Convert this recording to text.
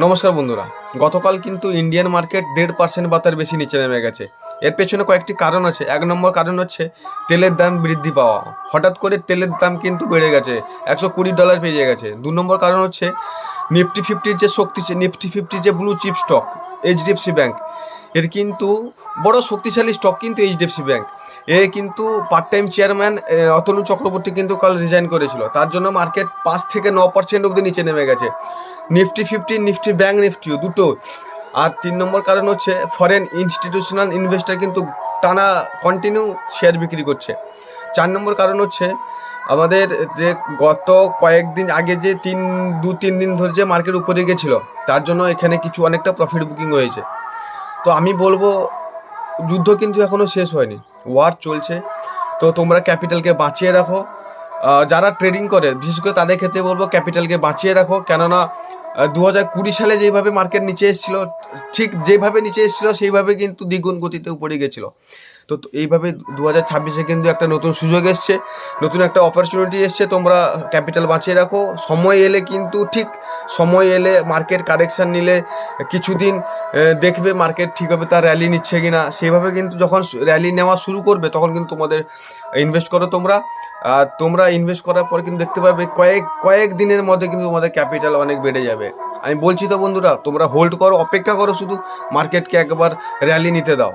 নমস্কার বন্ধুরা। গতকাল কিন্তু ইন্ডিয়ান মার্কেট 1.5% বা তার বেশি নিচে নেমে গেছে। এর পেছনে কয়েকটি কারণ আছে। এক নম্বর কারণ হচ্ছে তেলের দাম বৃদ্ধি পাওয়া। হঠাৎ করে তেলের দাম কিন্তু বেড়ে গেছে, $120 পেরিয়ে গেছে। 2 নম্বর কারণ হচ্ছে নিফটি ফিফটির যে শক্তি, নিফটি ফিফটির যে blue chip stock HDFC bank, এর কিন্তু বড় শক্তিশালী স্টক কিন্তু এইচডিএফসি ব্যাংক। এ কিন্তু part time chairman Atanu Chakraborty কিন্তু কাল রিজাইন করেছিল। তার জন্য মার্কেট 5 থেকে 9% অবধি নিচে নেমে গেছে। নিফটি ফিফটি, নিফটি ব্যাংক নিফটিও দুটো। আর 3 নম্বর কারণ হচ্ছে ফরেন ইনস্টিটিউশনাল ইনভেস্টর কিন্তু টানা কন্টিনিউ শেয়ার বিক্রি করছে। 4 নম্বর কারণ হচ্ছে আমাদের যে গত কয়েকদিন আগে যে 2-3 দিন ধরে যে মার্কেট উপরে গেছিলো, তার জন্য এখানে কিছু অনেকটা প্রফিট বুকিং হয়েছে। তো আমি বলবো যুদ্ধ কিন্তু এখনো শেষ হয়নি, ওয়ার চলছে। তো তোমরা ক্যাপিটালকে বাঁচিয়ে রাখো। যারা ট্রেডিং করে বিশেষ করে তাদের ক্ষেত্রে বলবো ক্যাপিটালকে বাঁচিয়ে রাখো, কেননা 2020 সালে যেভাবে মার্কেট নিচে এসেছিলো, ঠিক যেভাবে নিচে এসেছিলো সেইভাবে কিন্তু দ্বিগুণ গতিতে উপরে গেছিলো। তো এইভাবে 2026-এ কিন্তু একটা নতুন সুযোগ এসছে, নতুন একটা অপরচুনিটি এসছে। তোমরা ক্যাপিটাল বাঁচিয়ে রাখো। সময় এলে কিন্তু ঠিক সময় এলে মার্কেট কারেকশান নিলে কিছুদিন দেখবে মার্কেট ঠিকভাবে তার র্যালি নিচ্ছে কিনা। সেইভাবে কিন্তু যখন র্যালি নেওয়া শুরু করবে তখন কিন্তু তোমাদের ইনভেস্ট করো তোমরা ইনভেস্ট করার পর কিন্তু দেখতে পাবে কয়েক দিনের মধ্যে কিন্তু তোমাদের ক্যাপিটাল অনেক বেড়ে যাবে। আমি বলছি তো বন্ধুরা, তোমরা হোল্ড করো, অপেক্ষা করো, শুধু মার্কেটকে একবার র্যালি নিতে দাও।